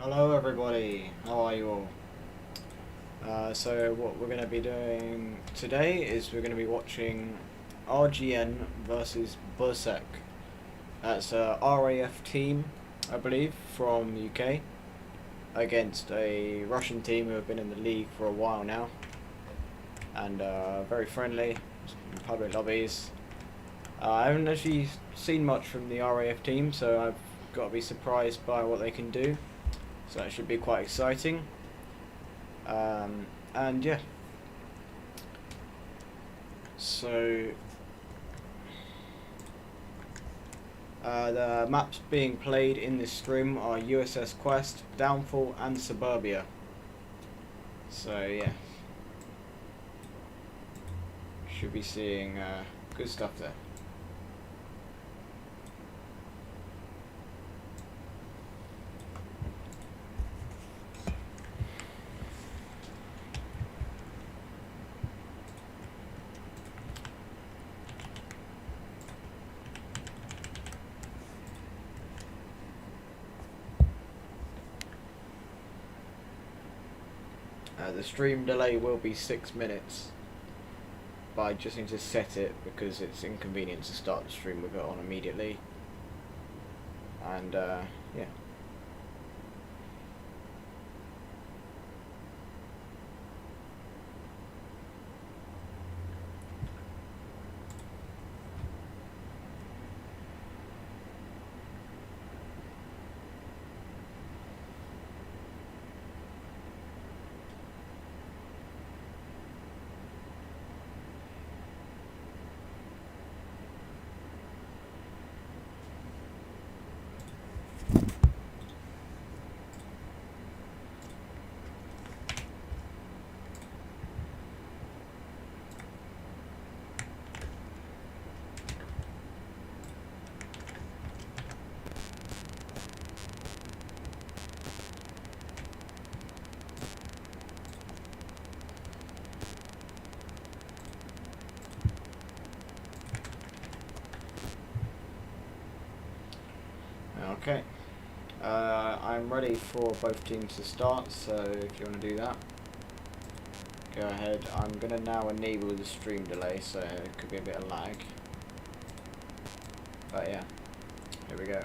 Hello everybody, how are you all? So what we're going to be doing today is we're going to be watching RGN versus BRSEK. That's a RAF team, I believe, from UK, against a Russian team who have been in the league for a while now, and very friendly, in public lobbies. I haven't actually seen much from the RAF team, so I've got to be surprised by what they can do. So that should be quite exciting. And yeah. So the maps being played in this stream are USS Quest, Downfall, and Suburbia. So yeah, should be seeing good stuff there. The stream delay will be 6 minutes, but I just need to set it because it's inconvenient to start the stream with it on immediately. And yeah. Okay, I'm ready for both teams to start, so if you want to do that, go ahead. I'm going to now enable the stream delay, so it could be a bit of lag. But yeah, here we go.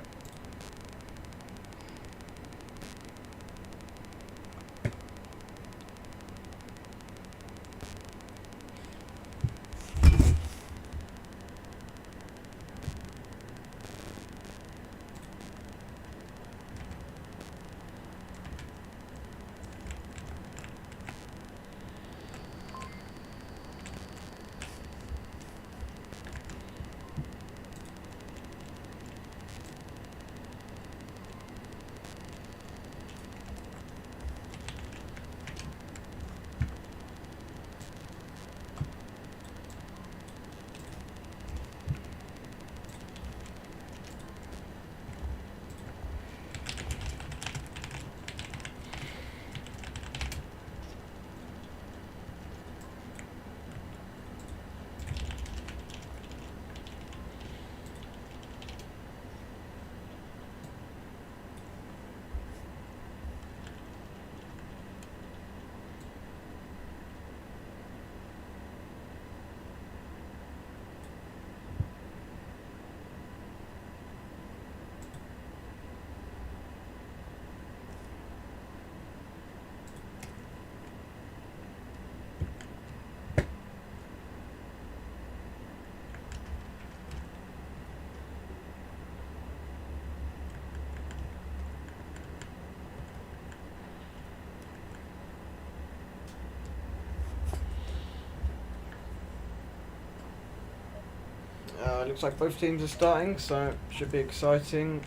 Looks like both teams are starting, so should be exciting.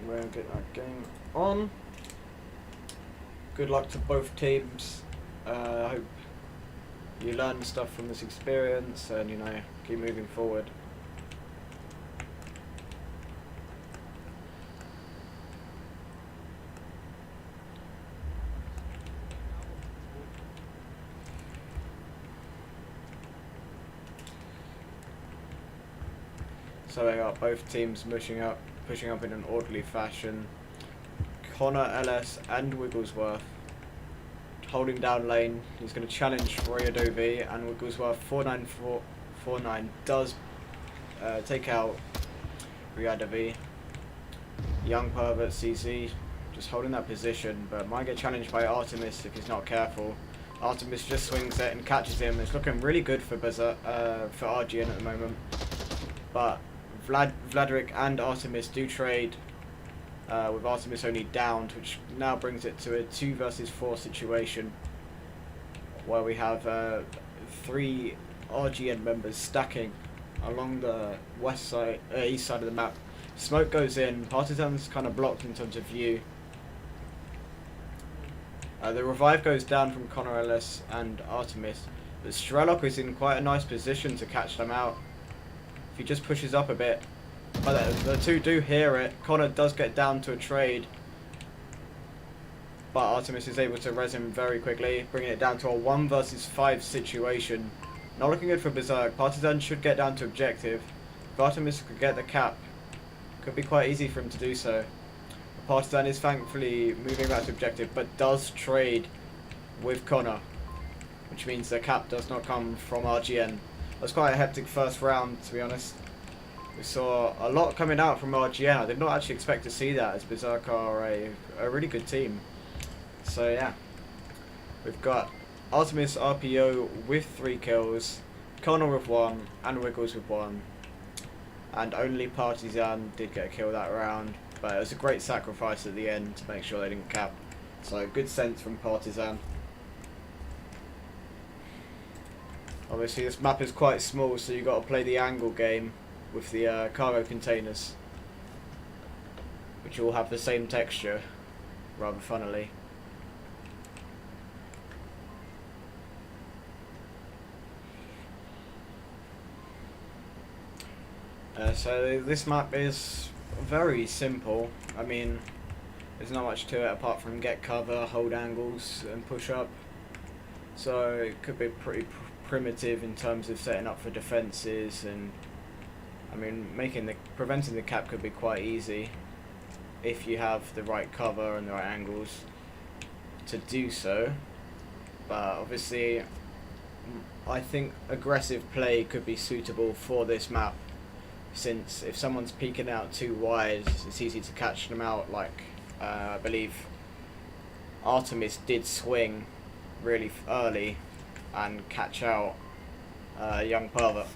We'll get that game on. Good luck to both teams. I hope you learn stuff from this experience and, you know, keep moving forward. So they got both teams pushing up in an orderly fashion. Connor, LS, and Wigglesworth holding down lane. He's going to challenge Royadovi, and Wigglesworth 4949 does take out Royadovi. Young Pervert CZ just holding that position, but might get challenged by Artemis if he's not careful. Artemis just swings it and catches him. It's looking really good for for RGN at the moment, but Vladrik and Artemis do trade, with Artemis only downed, which now brings it to a 2 versus 4 situation, where we have 3 RGN members stacking along the east side of the map. Smoke goes in, Partisan's kind of blocked in terms of view. The revive goes down from Connor, Ellis and Artemis, but Strelok is in quite a nice position to catch them out if he just pushes up a bit. But the two do hear it. Connor does get down to a trade, but Artemis is able to res him very quickly, bringing it down to a 1 versus 5 situation. Not looking good for BRSEK. Partisan should get down to objective. If Artemis could get the cap, could be quite easy for him to do so. Partisan is thankfully moving back to objective, but does trade with Connor, which means the cap does not come from RGN. It was quite a hectic first round, to be honest. We saw a lot coming out from RGN. I did not actually expect to see that, as BRSEK are a really good team. So yeah, we've got Artemis RPO with 3 kills, Connor with 1, and Wiggles with 1. And only Partisan did get a kill that round, but it was a great sacrifice at the end to make sure they didn't cap. So good sense from Partisan. Obviously this map is quite small, so you've got to play the angle game with the cargo containers, which all have the same texture, rather funnily. So this map is very simple. I mean, there's not much to it apart from get cover, hold angles, and push up. So it could be pretty primitive in terms of setting up for defenses, and I mean, preventing the cap could be quite easy if you have the right cover and the right angles to do so. But obviously, I think aggressive play could be suitable for this map, since if someone's peeking out too wide, it's easy to catch them out. Like I believe Artemis did swing really early and catch out Young Pervert.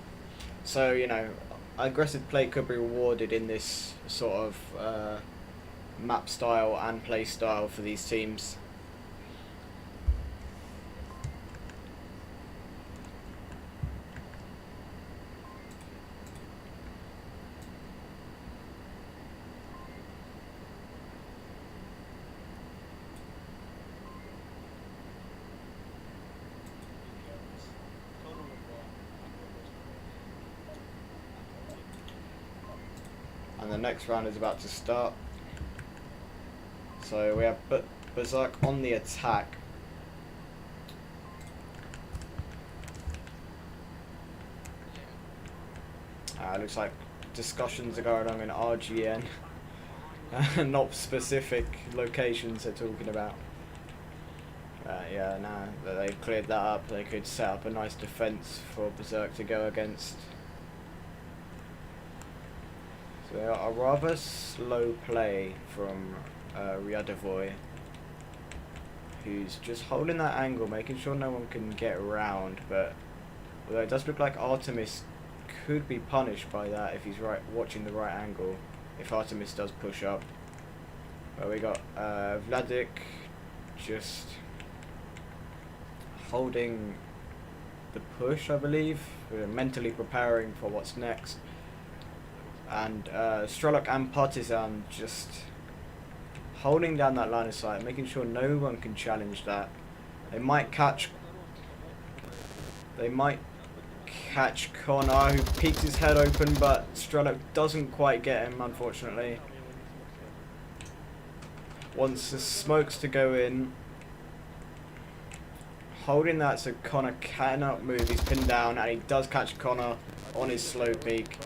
So, you know, aggressive play could be rewarded in this sort of map style and play style for these teams. And the next round is about to start. So we have BRSEK on the attack. Looks like discussions are going on in RGN. Not specific locations they're talking about. Yeah, now that they've cleared that up, they could set up a nice defense for BRSEK to go against. So a rather slow play from Ryadavoy, who's just holding that angle, making sure no one can get around. But although it does look like Artemis could be punished by that if he's watching the right angle, if Artemis does push up. But we got Vladrik just holding the push, I believe, mentally preparing for what's next. And Strelok and Partisan just holding down that line of sight, making sure no one can challenge that. They might catch Connor, who peeks his head open, but Strelok doesn't quite get him, unfortunately. Wants the smokes to go in, holding that so Connor cannot move. He's pinned down, and he does catch Connor on his slow peek.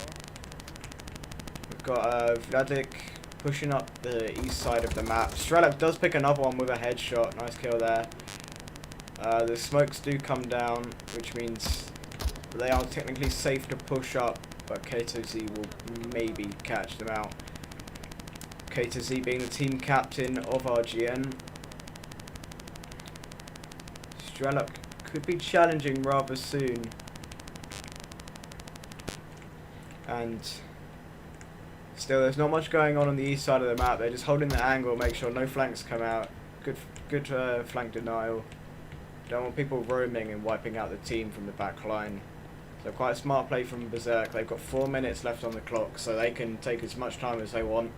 Got Vladrik pushing up the east side of the map. Strelok does pick another one with a headshot. Nice kill there. The smokes do come down, which means they are technically safe to push up, but K2Z will maybe catch them out. K2Z being the team captain of RGN. Strelok could be challenging rather soon. And still, there's not much going on the east side of the map. They're just holding the angle, make sure no flanks come out. Good flank denial. Don't want people roaming and wiping out the team from the back line. So quite a smart play from BRSEK. They've got 4 minutes left on the clock, so they can take as much time as they want.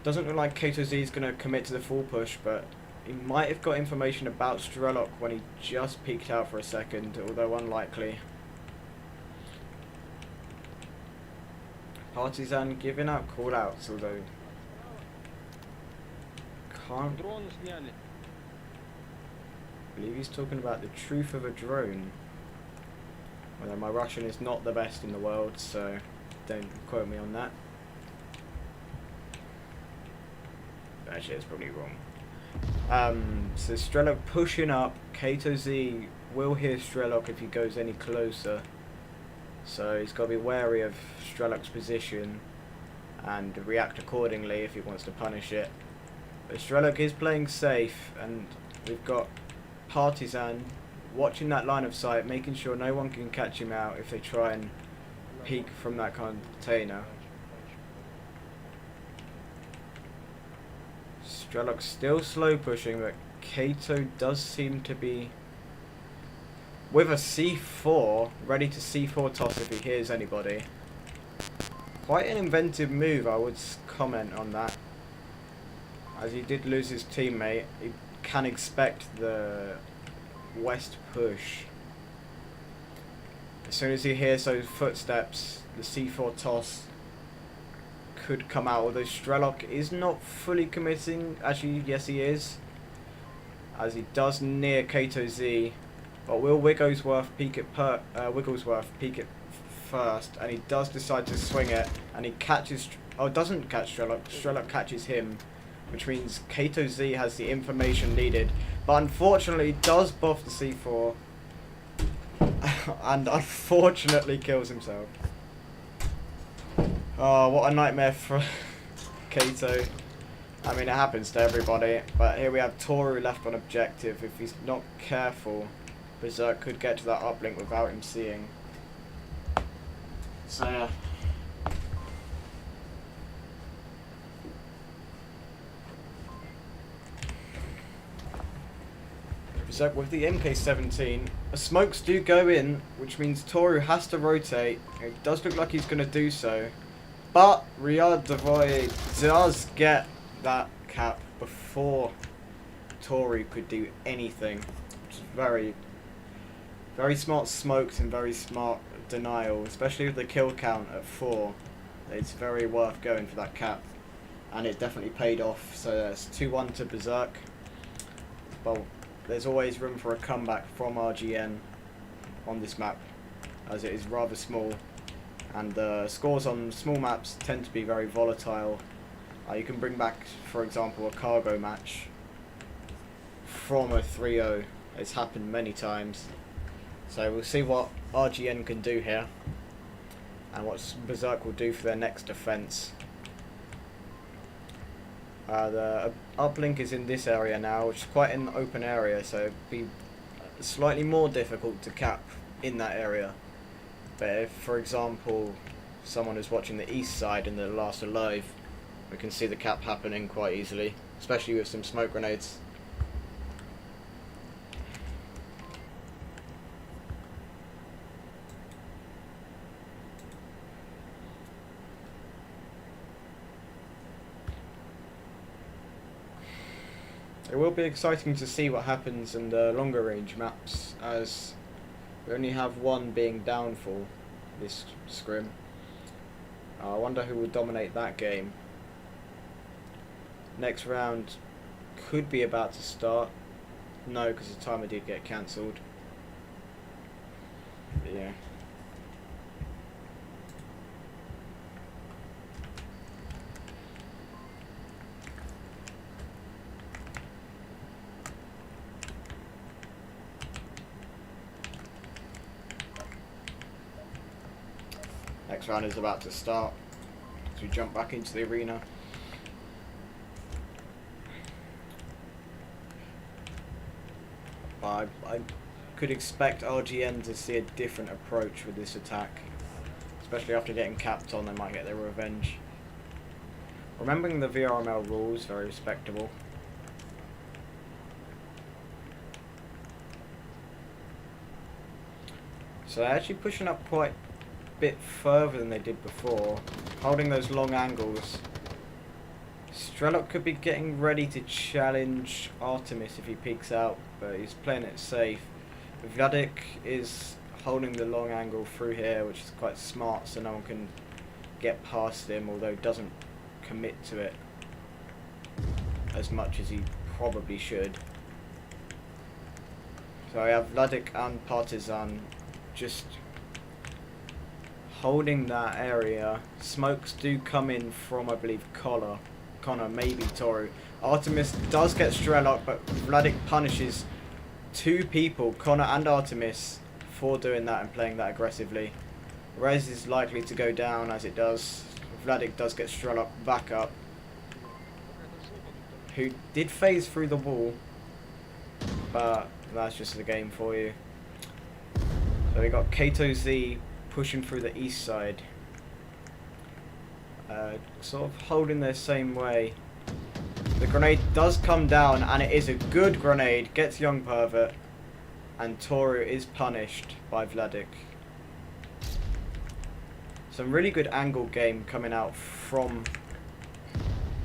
Doesn't look like K2Z is going to commit to the full push, but he might have got information about Strelok when he just peeked out for a second, although unlikely. Partisan giving out call-outs, although can't believe he's talking about the truth of a drone. Although my Russian is not the best in the world, so don't quote me on that. Actually, it's probably wrong. So Strelok pushing up. K2Z will hear Strelok if he goes any closer. So he's got to be wary of Strelok's position and react accordingly if he wants to punish it. But Strelok is playing safe, and we've got Partisan watching that line of sight, making sure no one can catch him out if they try and peek from that container. Strelok's still slow pushing, but Kato does seem to be with a C4, ready to C4 toss if he hears anybody. Quite an inventive move, I would comment on that. As he did lose his teammate, he can expect the west push. As soon as he hears those footsteps, the C4 toss could come out, although Strelok is not fully committing. Actually, yes he is, as he does near K2Z. But will Wigglesworth peek it first, and he does decide to swing it, and he catches, oh, doesn't catch Strelok, Strelok catches him, which means K2Z has the information needed, but unfortunately does buff the C4, and unfortunately kills himself. Oh, what a nightmare for Kato. I mean, it happens to everybody, but here we have Toru left on objective. If he's not careful, BRSEK could get to that uplink without him seeing. So yeah. BRSEK with the MK17. The smokes do go in, which means Toru has to rotate. It does look like he's going to do so. But Riyad Devoy does get that cap before Toru could do anything. Which is very, very smart smokes and very smart denial, especially with the kill count at 4. It's very worth going for that cap, and it definitely paid off. So that's 2-1 to BRSEK. Well, there's always room for a comeback from RGN on this map, as it is rather small, and the scores on small maps tend to be very volatile. You can bring back, for example, a cargo match from a 3-0. It's happened many times. So we'll see what RGN can do here, and what BRSEK will do for their next defense. The uplink is in this area now, which is quite an open area, so it'd be slightly more difficult to cap in that area. But if, for example, someone is watching the east side and they're last alive, we can see the cap happening quite easily, especially with some smoke grenades. It will be exciting to see what happens in the longer range maps, as we only have one being downfall this scrim. I wonder who will dominate that game. Next round could be about to start. No, because the timer did get cancelled. Yeah. next round is about to start as we jump back into the arena. I could expect RGN to see a different approach with this attack, especially after getting capped on. They might get their revenge. Remembering the VRML rules, very respectable. So they're actually pushing up quite a bit further than they did before, holding those long angles. Strelok could be getting ready to challenge Artemis if he peeks out, but he's playing it safe. Vladik is holding the long angle through here, which is quite smart, so no one can get past him, although doesn't commit to it as much as he probably should. So I have Vladik and Partizan just holding that area. Smokes do come in from, I believe, Connor, maybe Toru. Artemis does get Strelok, but Vladik punishes two people, Connor and Artemis, for doing that and playing that aggressively. Rez is likely to go down as it does. Vladik does get Strelok back up, who did phase through the wall, but that's just the game for you. So we got Kato Z pushing through the east side, sort of holding their same way. The grenade does come down, and it is a good grenade, gets Young Pervert, and Toru is punished by Vladik. Some really good angle game coming out from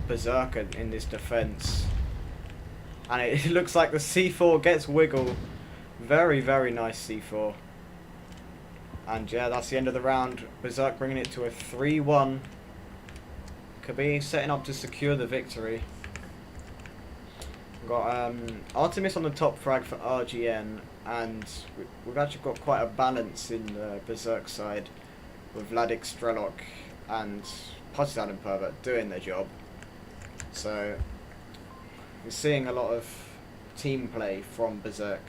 Berserker in this defense. And it looks like the C4 gets wiggle. Very, very nice C4. And yeah, that's the end of the round. Berserk bringing it to a 3-1. Could be setting up to secure the victory. We've got Artemis on the top frag for RGN, and we've actually got quite a balance in the Berserk side, with Vladik, Strelok and Partizan and Pervert doing their job. So we're seeing a lot of team play from Berserk.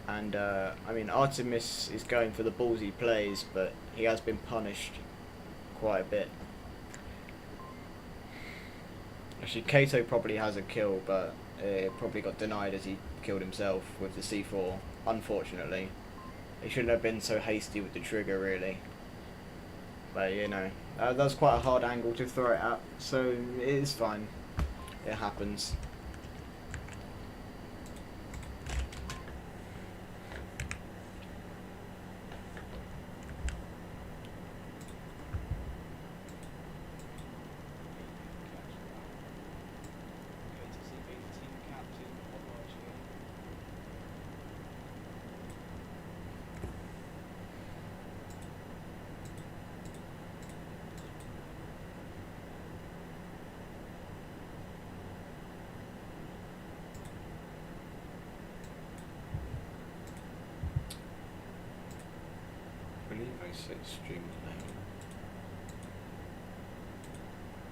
And I mean, Artemis is going for the balls he plays, but he has been punished quite a bit. Actually, Kato probably has a kill, but it probably got denied as he killed himself with the C4, unfortunately. He shouldn't have been so hasty with the trigger, really. But, you know, that was quite a hard angle to throw it at, so it is fine. It happens. I believe I set stream name.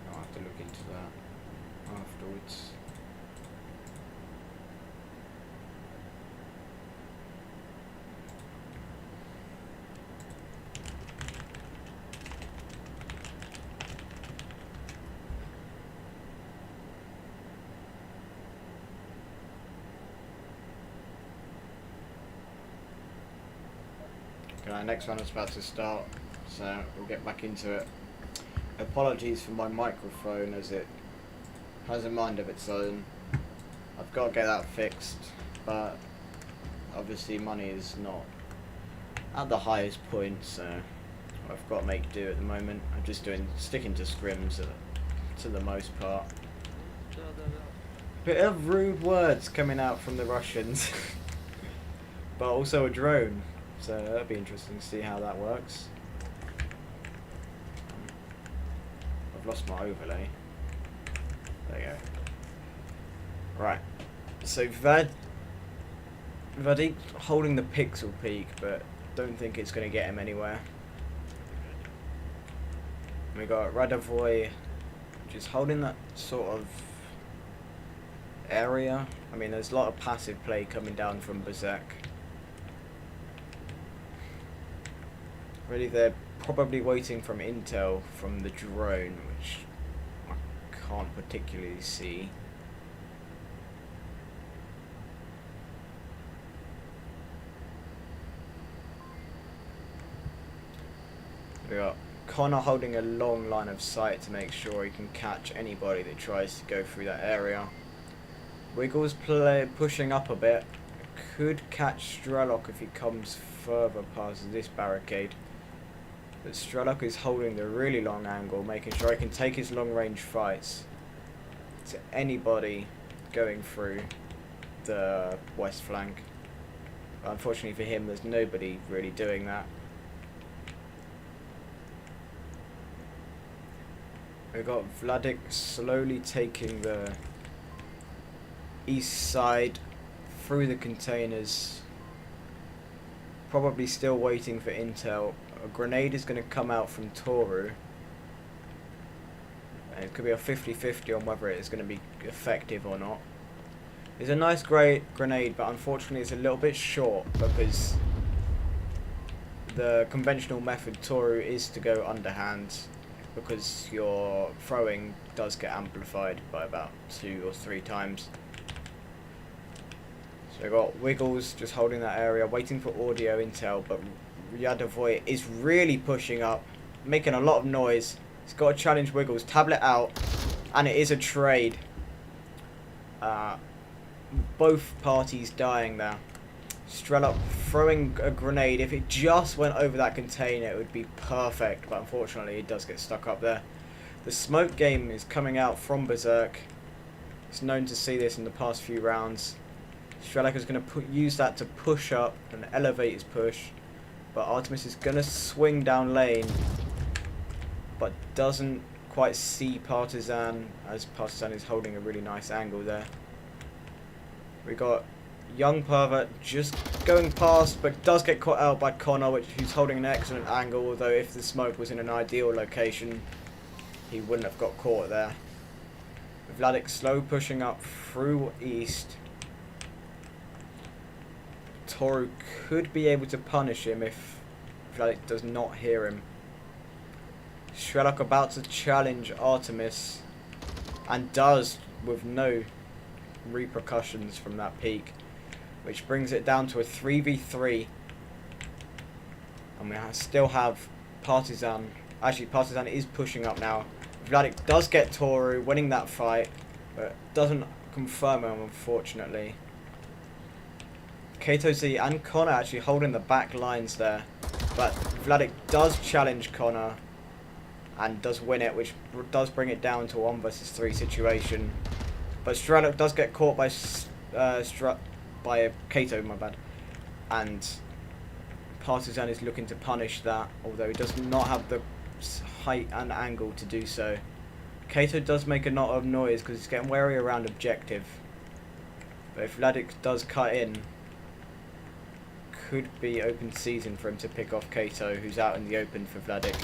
I'll have to look into that afterwards. Okay, next one is about to start, so we'll get back into it. Apologies for my microphone, as it has a mind of its own. I've got to get that fixed, but obviously money is not at the highest point, so I've got to make do at the moment. I'm just sticking to scrims to the most part. Bit of rude words coming out from the Russians, but also a drone. So that'll be interesting to see how that works. I've lost my overlay. There you go. Right. So Vadik holding the pixel peak, but don't think it's going to get him anywhere. We got Radovoy just holding that sort of area. I mean, there's a lot of passive play coming down from BRSEK. Really, they're probably waiting from intel from the drone, which I can't particularly see. We got Connor holding a long line of sight to make sure he can catch anybody that tries to go through that area. Wiggles pushing up a bit. Could catch Strelok if he comes further past this barricade. But Strelok is holding the really long angle, making sure he can take his long range fights to anybody going through the west flank. But unfortunately for him, there's nobody really doing that. We've got Vladik slowly taking the east side through the containers. Probably still waiting for intel. A grenade is going to come out from Toru. And it could be a 50-50 on whether it is going to be effective or not. It's a nice great grenade, but unfortunately it's a little bit short because the conventional method Toru is to go underhand, because your throwing does get amplified by about 2 or 3 times. So we've got Wiggles just holding that area, waiting for audio intel, but Yadovoy is really pushing up, making a lot of noise. He's got to challenge Wiggles, tablet out, and it is a trade. Both parties dying there. Strelok throwing a grenade. If it just went over that container, it would be perfect, but unfortunately it does get stuck up there. The smoke game is coming out from BRSEK. It's known to see this in the past few rounds. Strelok is going to use that to push up and elevate his push, but Artemis is going to swing down lane, but doesn't quite see Partisan, as Partisan is holding a really nice angle there. We got Young Pervert just going past, but does get caught out by Connor, who's holding an excellent angle, although if the smoke was in an ideal location, he wouldn't have got caught there. Vladik slow pushing up through east. Toru could be able to punish him if Vladik does not hear him. Strelok about to challenge Artemis, and does, with no repercussions from that peak, which brings it down to a 3v3. And we still have Partisan. Actually, Partisan is pushing up now. Vladik does get Toru, winning that fight, but doesn't confirm him, unfortunately. Kato Z and Connor actually holding the back lines there, but Vladik does challenge Connor and does win it, which does bring it down to a 1 versus 3 situation. But Strelok does get caught by Kato, my bad, and Partisan is looking to punish that, although he does not have the height and angle to do so. Kato does make a lot of noise because he's getting wary around objective, but if Vladik does cut in, could be open season for him to pick off Kato, who's out in the open for Vladik,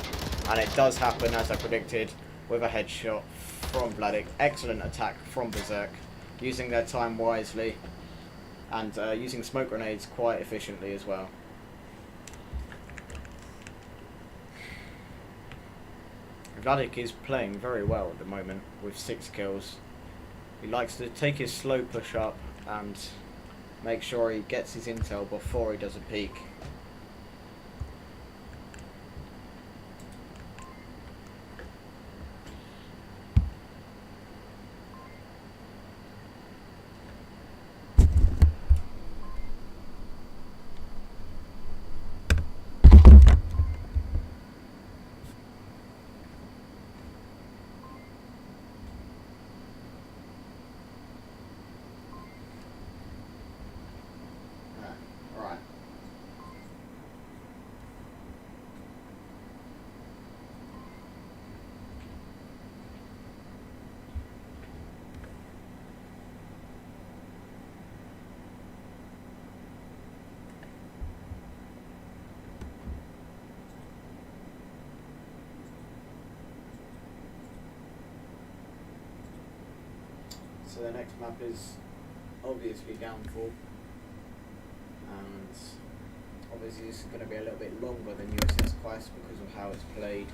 and it does happen as I predicted with a headshot from Vladik. Excellent attack from BRSEK, using their time wisely and using smoke grenades quite efficiently as well. Vladik is playing very well at the moment with 6 kills. He likes to take his slow push up and make sure he gets his intel before he does a peek. So the next map is obviously Downfall, and Obviously this is going to be a little bit longer than USS Quest because of how it's played.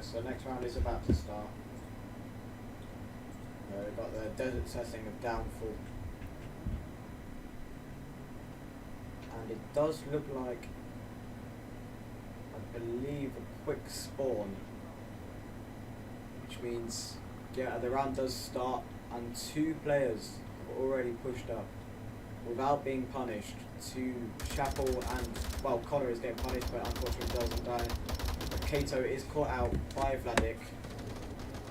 So next round is about to start. We've got the desert setting of downfall. And it does look like, I believe, a quick spawn. Which means, yeah, the round does start and 2 players have already pushed up without being punished to Chapel and, well, Connor is getting punished but unfortunately doesn't die. Kato is caught out by Vladik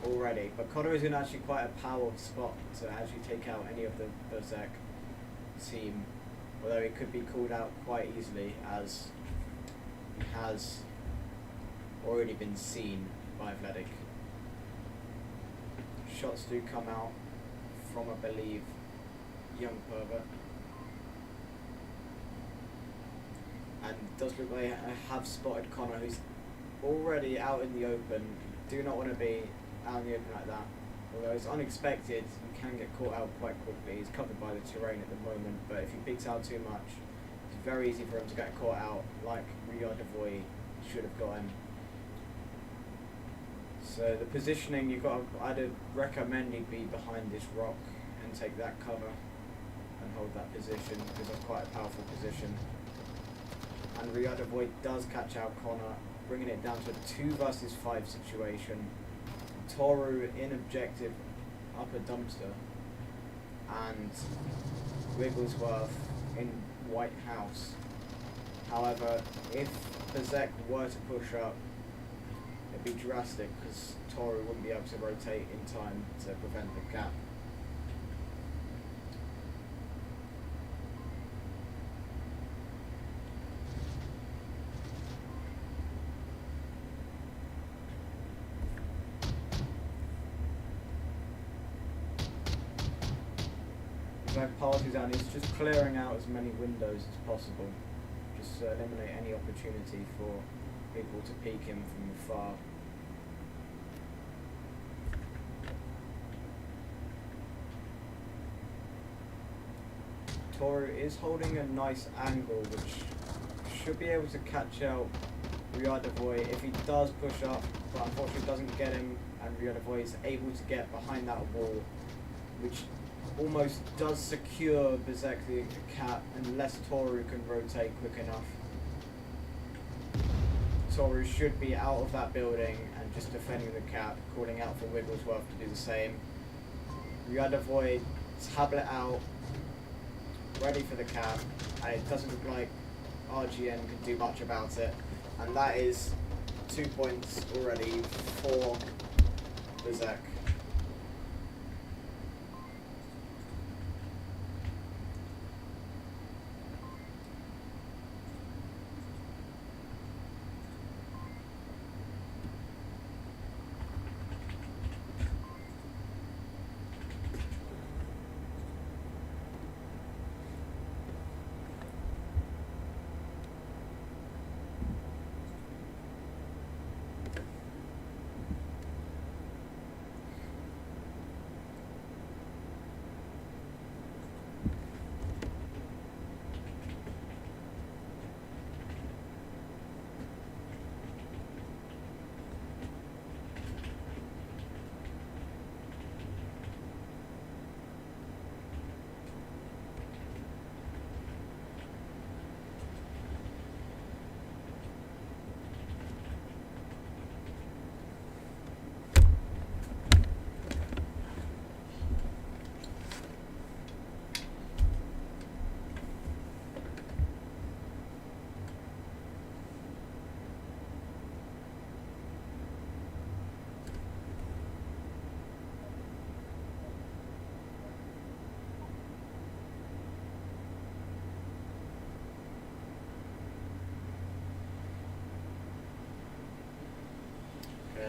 already, but Connor is in actually quite a power spot to actually take out any of the BRSEK team, although it could be called out quite easily as he has already been seen by Vladik. Shots do come out from, I believe, Young Pervert. And it does look like I have spotted Connor, who's already out in the open. Do not want to be out in the open like that. Although it's unexpected, you can get caught out quite quickly. He's covered by the terrain at the moment, but if he peeks out too much, it's very easy for him to get caught out, like Riyad Devoy should have gotten. So the positioning, I'd recommend you be behind this rock and take that cover and hold that position, because it's quite a powerful position. And Riyad Devoy does catch out Connor, bringing it down to a 2 versus 5 situation. Toru in objective upper dumpster, and Wigglesworth in White House. However, if BRSEK were to push up, it'd be drastic because Toru wouldn't be able to rotate in time to prevent the gap. Parties and it's just clearing out as many windows as possible, just to eliminate any opportunity for people to peek him from afar. Toru is holding a nice angle which should be able to catch out Riyad Devoy if he does push up, but unfortunately doesn't get him, and Riyad Devoy is able to get behind that wall, which almost does secure BRSEK the cap unless Toru can rotate quick enough. Toru should be out of that building and just defending the cap, calling out for Wigglesworth to do the same. Ryzen tablet out, ready for the cap, and it doesn't look like RGN can do much about it. And that is 2 points already for BRSEK.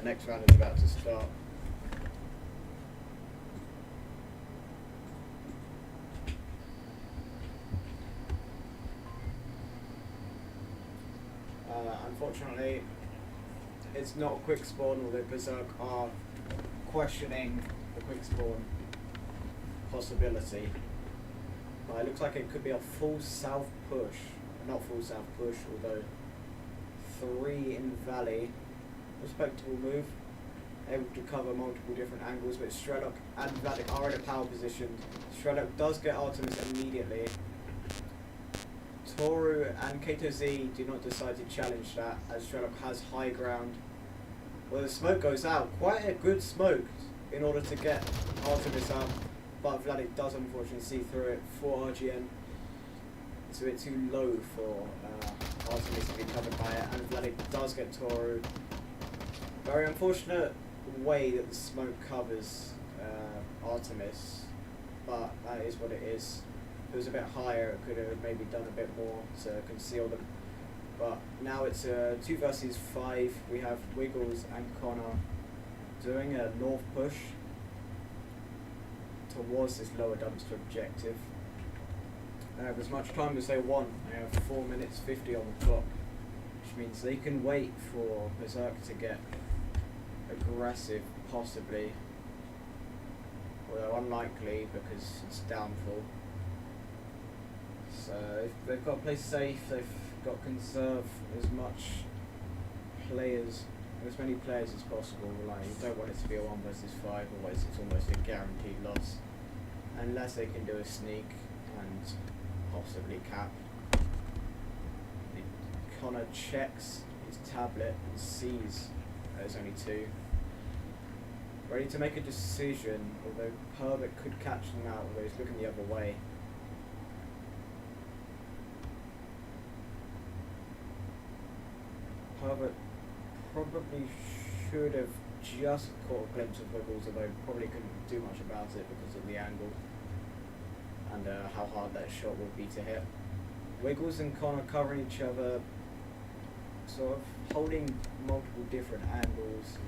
Next round is about to start. Unfortunately, it's not a quick spawn, although BRSEK are questioning the quick spawn possibility. But it looks like it could be a full south push. Not full south push, although 3 in valley. Respectable move, able to cover multiple different angles, but Strelok and Vladik are in a power position. Strelok does get Artemis immediately. Toru and Kato Z do not decide to challenge that, as Strelok has high ground. Well, the smoke goes out, quite a good smoke in order to get Artemis up, but Vladik does unfortunately see through it for RGN. It's a bit too low for Artemis to be covered by it, and Vladik does get Toru. Very unfortunate way that the smoke covers Artemis, but that is what it is. If it was a bit higher, it could have maybe done a bit more to conceal them. But now it's 2 versus 5. We have Wiggles and Connor doing a north push towards this lower dumpster objective. They have as much time as they want. They have 4 minutes 50 on the clock, which means they can wait for BRSEK to get aggressive, possibly, although unlikely because it's downfall. So they've got to play safe, they've got to conserve as many players as possible. Like, you don't want it to be a 1 versus 5, otherwise it's almost a guaranteed loss, unless they can do a sneak and possibly cap. Connor checks his tablet and sees there's only 2. Ready to make a decision, although Herbert could catch them out, although he's looking the other way. Herbert probably should have just caught a glimpse of Wiggles, although probably couldn't do much about it because of the angle and how hard that shot would be to hit. Wiggles and Connor covering each other, sort of holding multiple different angles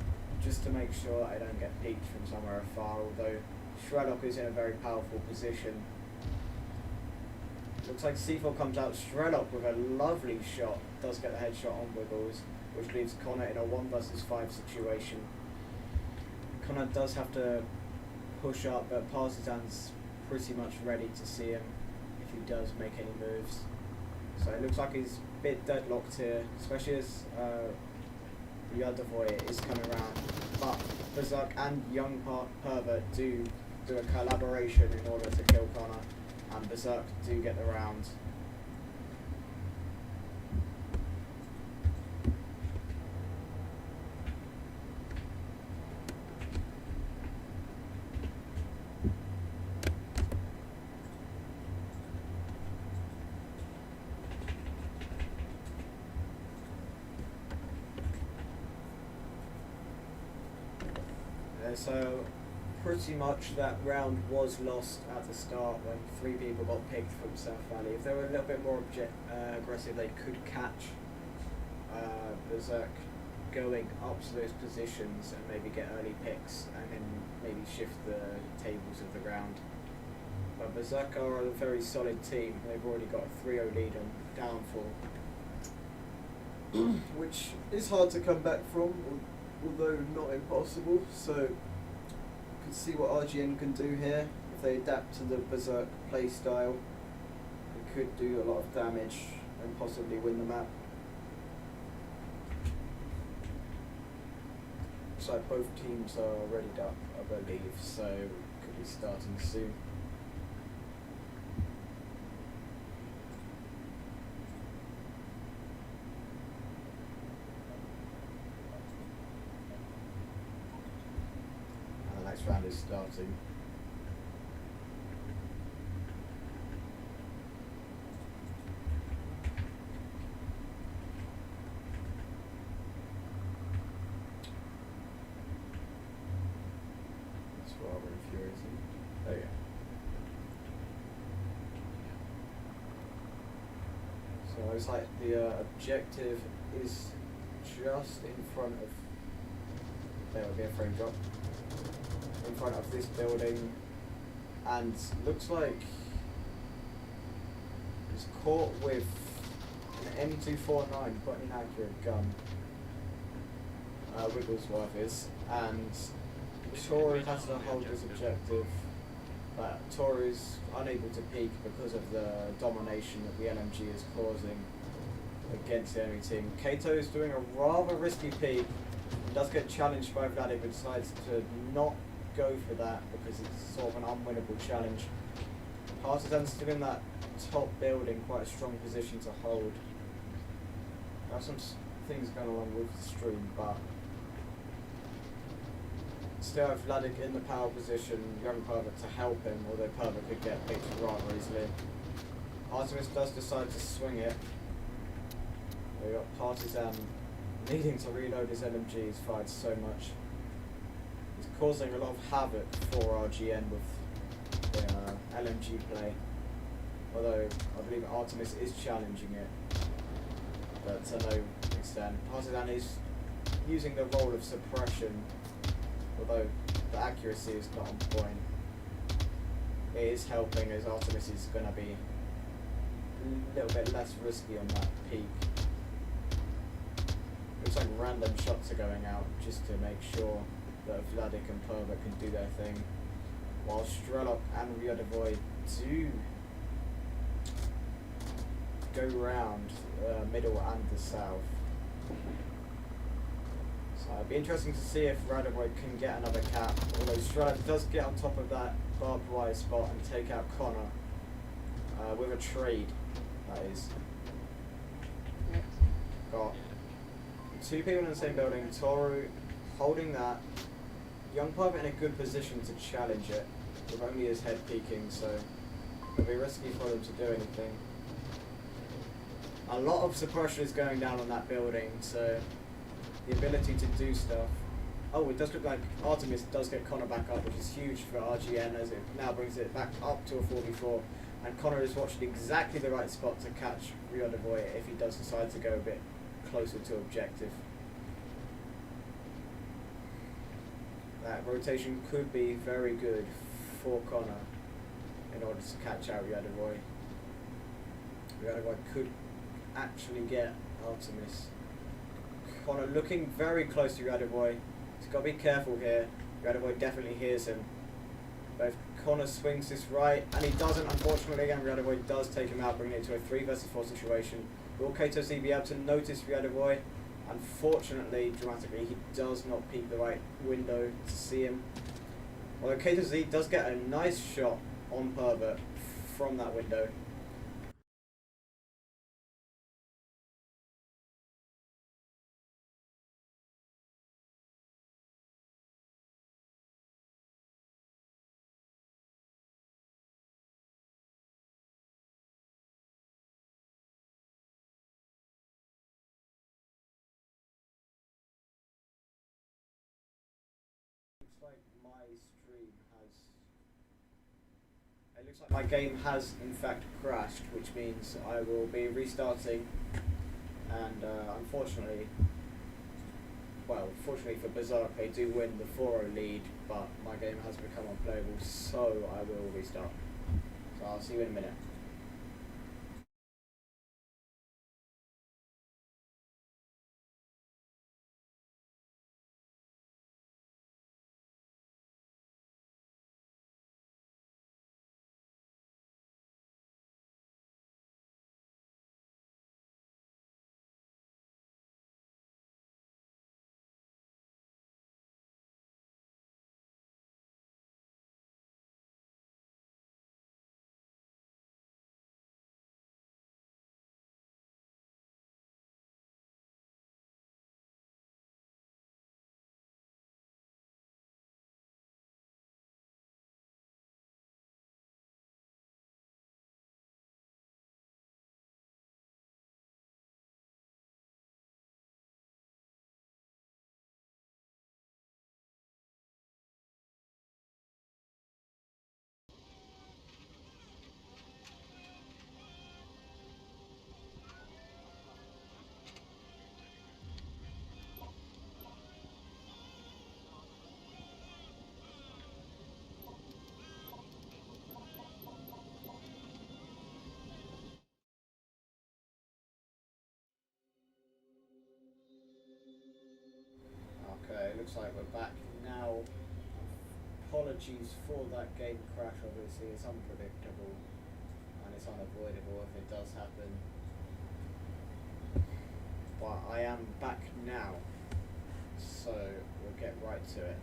just to make sure I don't get peeked from somewhere afar, although Strelok is in a very powerful position. Looks like C4 comes out. Strelok with a lovely shot does get the headshot on Wiggles, which leaves Connor in a 1 versus 5 situation. Connor does have to push up, but Partizan's pretty much ready to see him if he does make any moves. So it looks like he's a bit deadlocked here, especially as Ryzen is coming around. But BRSEK and Young Pervert do a collaboration in order to kill Connor, and BRSEK do get the round. So pretty much that round was lost at the start when 3 people got picked from South Valley. If they were a little bit more aggressive, they could catch BRSEK going up to those positions and maybe get early picks and then maybe shift the tables of the round. But BRSEK are a very solid team. They've already got a 3-0 lead on Downfall, which is hard to come back from, although not impossible. So you can see what RGN can do here. If they adapt to the BRSEK play style, they could do a lot of damage and possibly win the map. So both teams are readied up, I believe, so could be starting soon. And the next round is starting. Rather infuriating. There you go. So it's like the objective is just in front of. There will be a frame drop. In front of this building, and looks like it's caught with an M249, quite an inaccurate gun. Wigglesworth is, and Toru has to hold this objective, but Toru is unable to peek because of the domination that the LMG is causing against the enemy team. Kato is doing a rather risky peek, does get challenged by Vladik, but decides to not go for that because it's sort of an unwinnable challenge. Partisan's still in that top building, quite a strong position to hold. There are some things going on with the stream, but still have Vladik in the power position, young Pervert to help him, although Pervert could get picked rather easily. Artemis does decide to swing it. We've got Partisan needing to reload his LMG, he's fired so much. He's causing a lot of havoc for RGN with the LMG play, although I believe Artemis is challenging it, but to no extent. Partisan is using the role of suppression, although the accuracy is not on point. It is helping as Artemis is going to be a little bit less risky on that peak. Looks like random shots are going out just to make sure that Vladik and Pervert can do their thing, while Strelok and Ryodovoy do go round middle and the south. So it'd be interesting to see if Ryodovoy can get another cap, although Strelok does get on top of that barbed wire spot and take out Connor with a trade, that is. Got 2 people in the same building, Toru holding that, young Pervert in a good position to challenge it, with only his head peeking, so it'll be risky for them to do anything. A lot of suppression is going down on that building, so the ability to do stuff. Oh, it does look like Artemis does get Connor back up, which is huge for RGN as it now brings it back up to a 44, and Connor is watching exactly the right spot to catch Ryodovoy if he does decide to go a bit closer to objective. That rotation could be very good for Connor in order to catch out Ryodovoy. Ryodovoy could actually get Artemis. Connor looking very close to Ryodovoy. He's got to be careful here. Ryodovoy definitely hears him. But if Connor swings this right, and he doesn't, unfortunately, and Ryodovoy does take him out, bringing it to a 3 versus 4 situation. Will Kato Z be able to notice Ryodovoy? Unfortunately, dramatically, he does not peek the right window to see him. Although Kato Z does get a nice shot on Pervert from that window. Looks like looks like my game has in fact crashed, which means I will be restarting, and unfortunately, well, fortunately for BRSEK, they do win the 4-0 lead, but my game has become unplayable, so I will restart. So I'll see you in a minute. Okay, looks like we're back now. Apologies for that game crash, obviously it's unpredictable and it's unavoidable if it does happen. But I am back now, so we'll get right to it.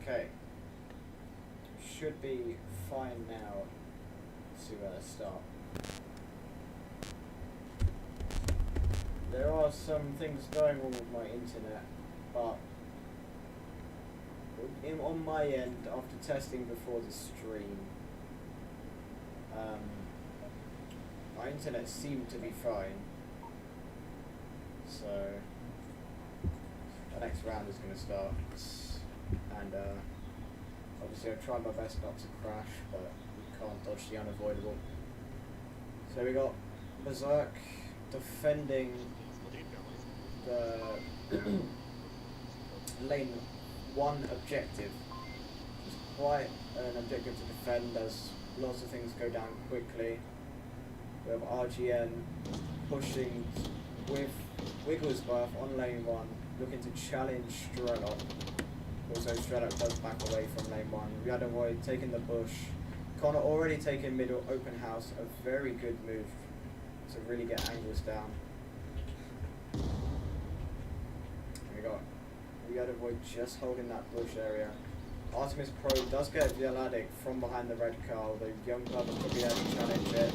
Okay, should be fine now to start. There are some things going on with my internet, but on my end, after testing before the stream, my internet seemed to be fine. So the next round is going to start. And obviously I've tried my best not to crash, but you can't dodge the unavoidable. So we got BRSEK defending the lane 1 objective. It's quite an objective to defend as lots of things go down quickly. We have RGN pushing with Wigglesworth on lane 1, looking to challenge Strelok. Also, Strelok does back away from lane 1. Ryzen taking the bush. Connor already taking middle open house. A very good move to really get angles down. And we got Ryzen just holding that bush area. Artemis Pro does get Violatic from behind the red car, although Young Purple could be able to challenge it.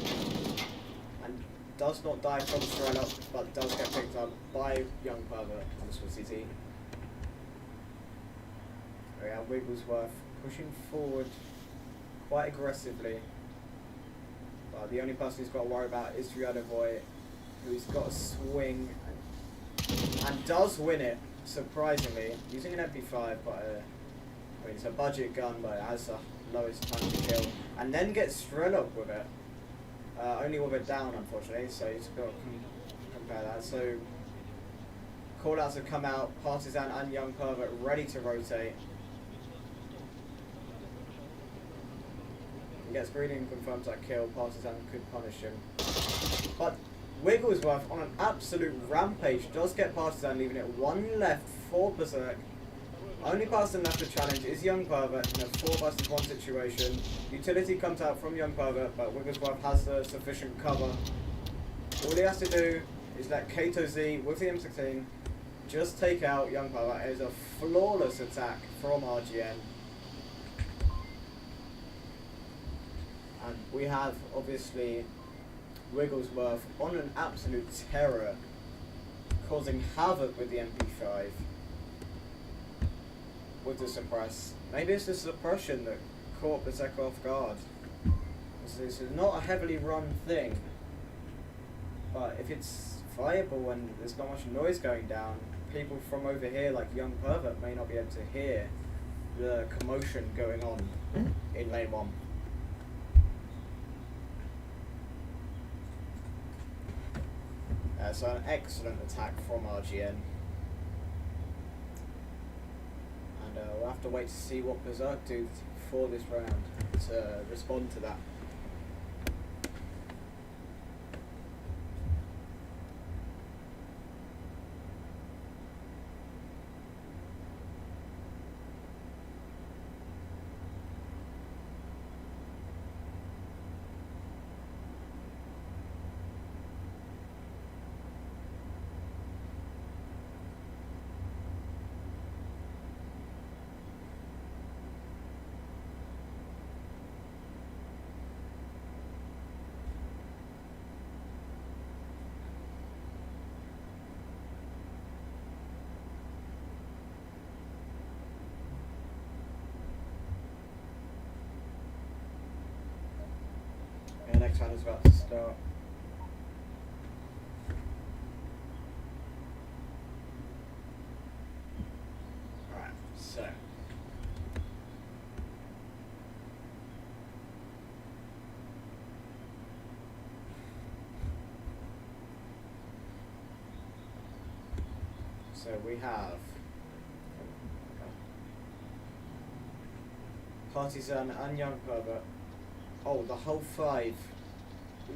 And does not die from Strelok, but does get picked up by Young Purple on the CT. We have Wigglesworth pushing forward quite aggressively, but the only person who's got to worry about is Ryzen, who's got a swing and does win it, surprisingly, using an MP5, but I mean it's a budget gun, but it has the lowest time to kill, and then gets Strelok with it, only with it down unfortunately, so you've got to compare that. So callouts have come out, Partisan and Young Pervert ready to rotate. He gets greedy and confirms that kill. Partisan could punish him. But Wigglesworth on an absolute rampage does get Partisan, leaving it 1 left for BRSEK. Only person left to challenge is Young Pervert in a 4 vs 1 situation. Utility comes out from Young Pervert, but Wigglesworth has the sufficient cover. All he has to do is let Kato Z with the M16 just take out Young Pervert. It is a flawless attack from RGN. And we have, obviously, Wigglesworth on an absolute terror, causing havoc with the MP5 with the suppress. Maybe it's the suppression that caught BRSEK off guard. This is not a heavily run thing, but if it's viable and there's not much noise going down, people from over here, like Young Pervert, may not be able to hear the commotion going on in lane 1. So an excellent attack from RGN. And we'll have to wait to see what BRSEK do for this round to respond to that. The next round is about to start. Alright, so we have Partisan and Young Pervert. Oh, the whole 5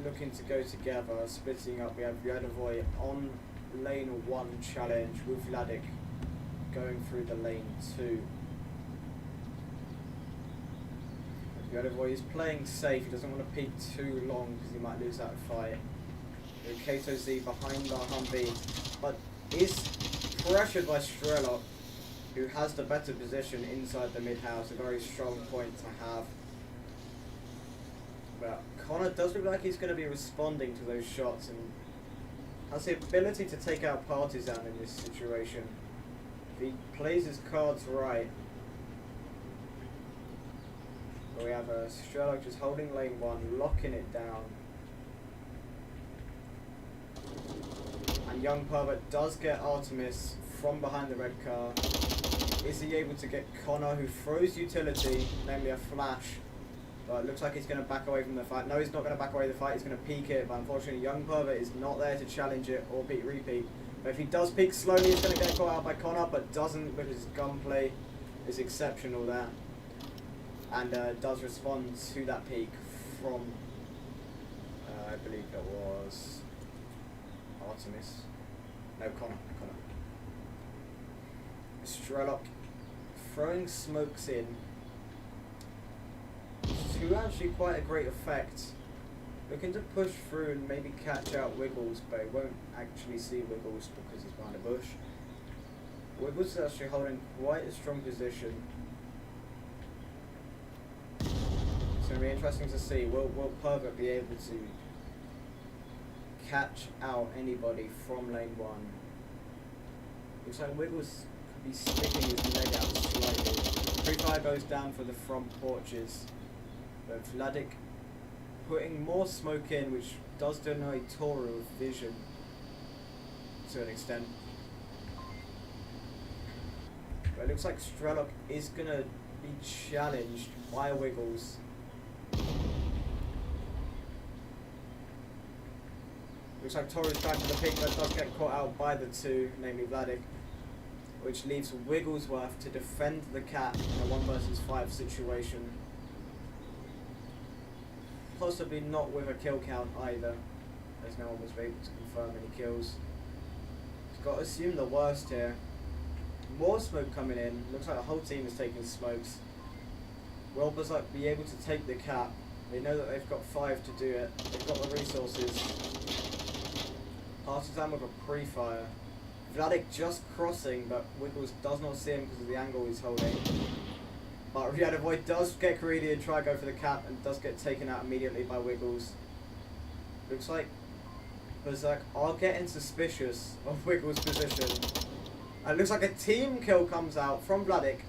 looking to go together, splitting up. We have Ryzen on lane 1 challenge with Vladik going through the lane 2. Ryzen is playing safe, he doesn't want to peek too long because he might lose that fight. Kato Z behind the Humvee, but is pressured by Strelok, who has the better position inside the mid-house, a very strong point to have. But Connor does look like he's going to be responding to those shots and has the ability to take out Partisan in this situation if he plays his cards right. But we have Strelok just holding lane 1, locking it down. And Young Pervert does get Artemis from behind the red car. Is he able to get Connor, who throws utility, namely a flash? But it looks like he's going to back away from the fight. No, he's not going to back away the fight, he's going to peek it, but unfortunately Young Pervert is not there to challenge it or repeat. But if he does peek slowly, he's going to get caught out by Connor, but doesn't, because his gunplay is exceptional there. And does respond to that peek from, I believe that was Artemis. No, Connor. Strelok throwing smokes in to actually quite a great effect. Looking to push through and maybe catch out Wiggles, but he won't actually see Wiggles because he's behind a bush. Wiggles is actually holding quite a strong position. It's going to be interesting to see, will Pervert be able to catch out anybody from lane 1? Looks like Wiggles could be sticking his leg out slightly. Pre-fire goes down for the front porches. But Vladik putting more smoke in, which does deny Toru vision to an extent. But it looks like Strelok is going to be challenged by Wiggles. Looks like Toru's trying for the pick, but does get caught out by the 2, namely Vladik, which leaves Wigglesworth to defend the cap in a 1 versus 5 situation. Possibly not with a kill count either, as no one was able to confirm any kills. He's got to assume the worst here. More smoke coming in. Looks like the whole team is taking smokes. Will BRSEK be able to take the cap? They know that they've got 5 to do it. They've got the resources. Partisan with a pre-fire. Vladik just crossing, but Wiggles does not see him because of the angle he's holding. But Ryzen does get greedy and try to go for the cap and does get taken out immediately by Wiggles. Looks like BRSEK are getting suspicious of Wiggles' position. It looks like a team kill comes out from Vladik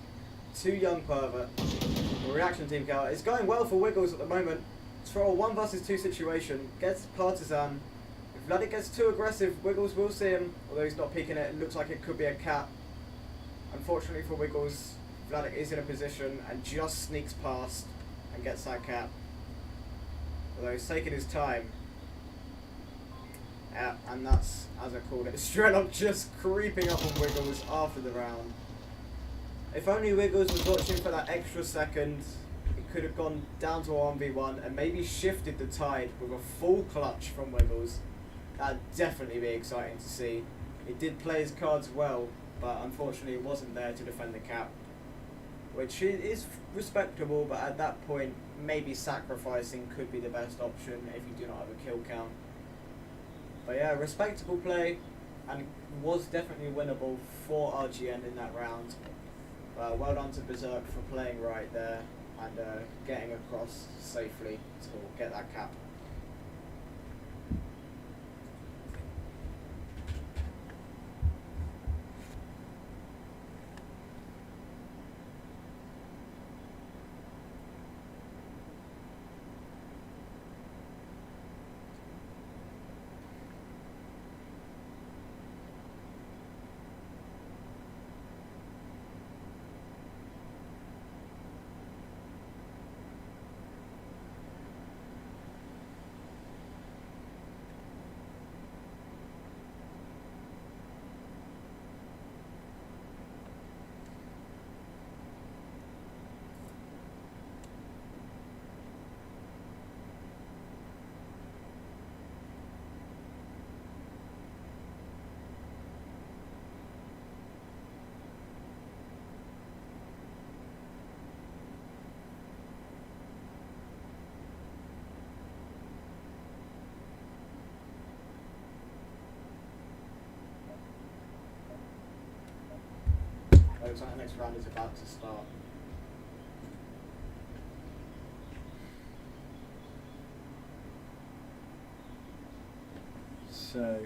to Young Pervert. A reaction team kill. It's going well for Wiggles at the moment. It's for a 1 versus 2 situation. Gets Partisan. If Vladik gets too aggressive, Wiggles will see him. Although he's not peeking it, it looks like it could be a cap. Unfortunately for Wiggles, Vladik is in a position and just sneaks past and gets that cap. Although he's taking his time. Yeah, and that's, as I called it, Strelok just creeping up on Wiggles after the round. If only Wiggles was watching for that extra second, it could have gone down to a 1v1 and maybe shifted the tide with a full clutch from Wiggles. That'd definitely be exciting to see. He did play his cards well, but unfortunately he wasn't there to defend the cap. Which is respectable, but at that point, maybe sacrificing could be the best option if you do not have a kill count. But yeah, respectable play, and was definitely winnable for RGN in that round. Well done to BRSEK for playing right there and getting across safely to get that cap. Looks like the next round is about to start. So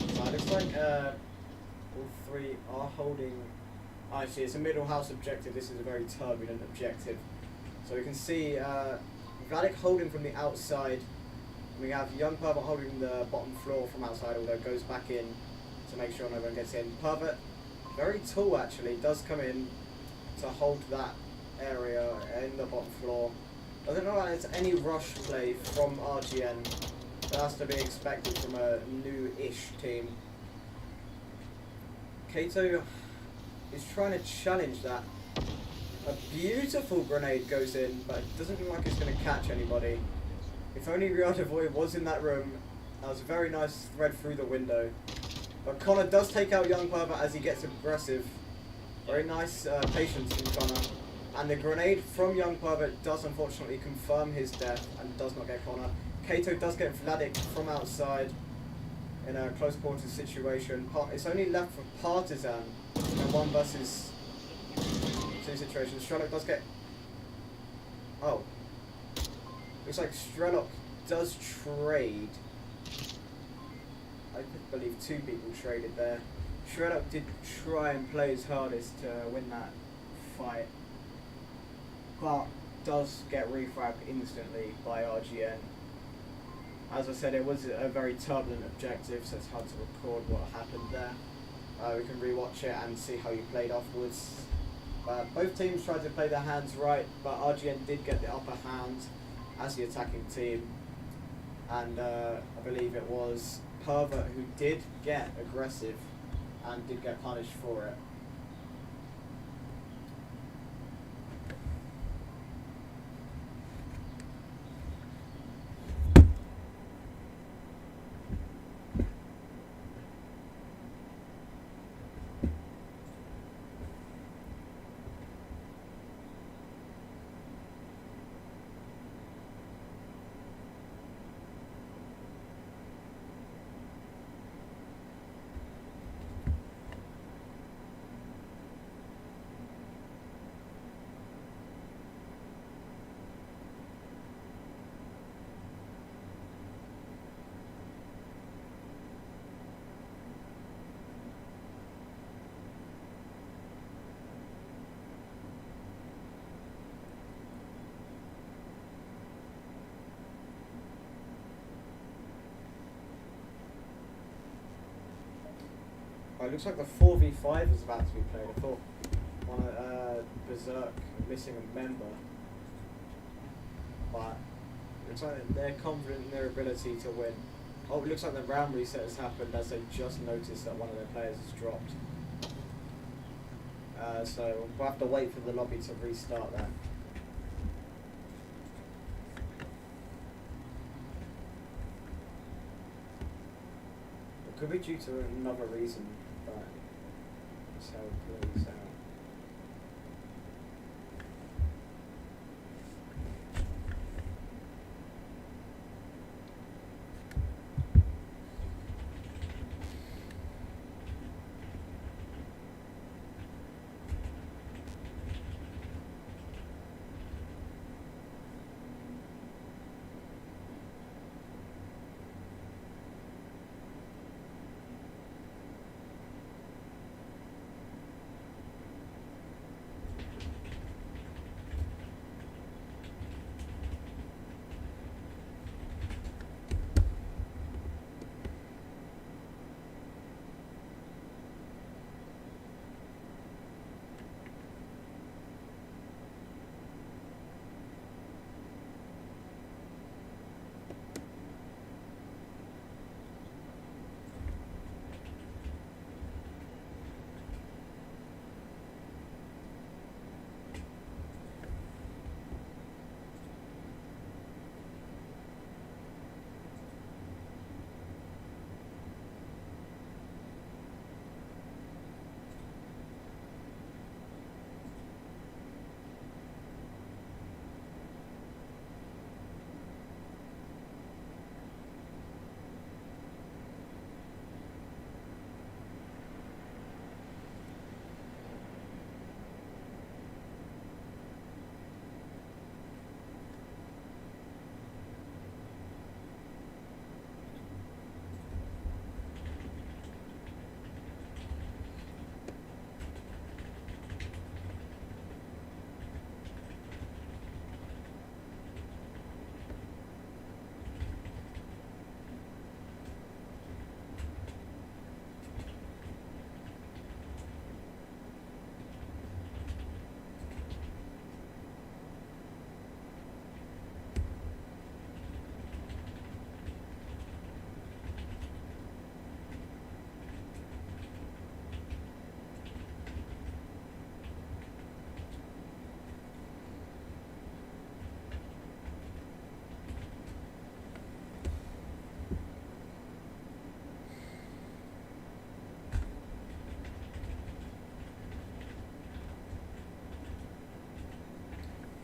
it looks like all three are holding. Actually, it's a middle house objective. This is a very turbulent objective. So we can see Vladik holding from the outside. We have Young Pervert holding the bottom floor from outside, although it goes back in to make sure no one gets in. Pervert, very tall actually, does come in to hold that area in the bottom floor. Doesn't know if there's any rush play from RGN. That's to be expected from a new-ish team. Kato is trying to challenge that. A beautiful grenade goes in, but it doesn't look like it's going to catch anybody. If only Ryadavoy was in that room. That was a very nice thread through the window. But Connor does take out Young Pervert as he gets aggressive. Very nice patience from Connor. And the grenade from Young Pervert does unfortunately confirm his death and does not get Connor. Kato does get Vladik from outside in a close quarters situation. It's only left for Partisan in a 1 versus 2 situation. Strelok does get... Oh. Looks like Strelok does trade. I believe 2 people traded there. Strelok did try and play his hardest to win that fight, but does get refragged instantly by RGN. As I said, it was a very turbulent objective, so it's hard to record what happened there. We can rewatch it and see how you played afterwards. Both teams tried to play their hands right, but RGN did get the upper hand as the attacking team. And I believe it was Pervert who did get aggressive and did get punished for it. Oh, it looks like the 4v5 is about to be played. I thought one of BRSEK missing a member, but it looks like they're confident in their ability to win. Oh, it looks like the round reset has happened as they just noticed that one of their players has dropped. So we'll have to wait for the lobby to restart that. It could be due to another reason, but that's how it plays out.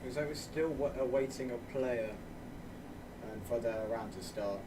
Looks like we're still awaiting a player and for the round to start.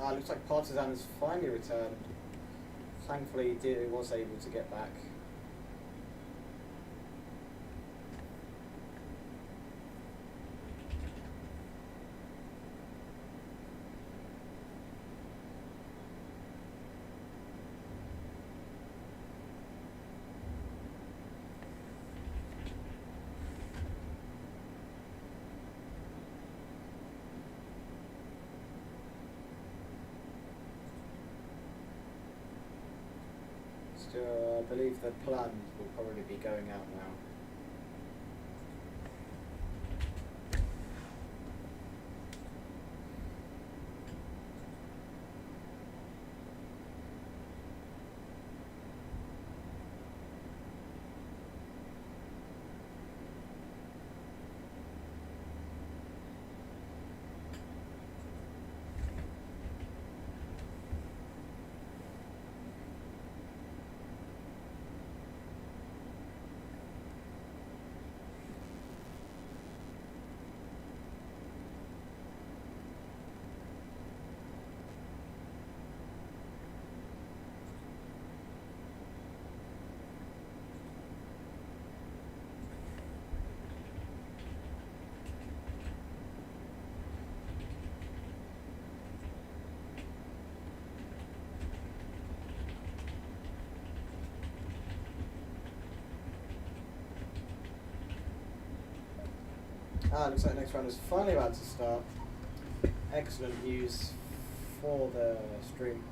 Looks like Partisan has finally returned. Thankfully, he was able to get back. I believe the plan will probably be going out now. Looks like the next round is finally about to start. Excellent news for the stream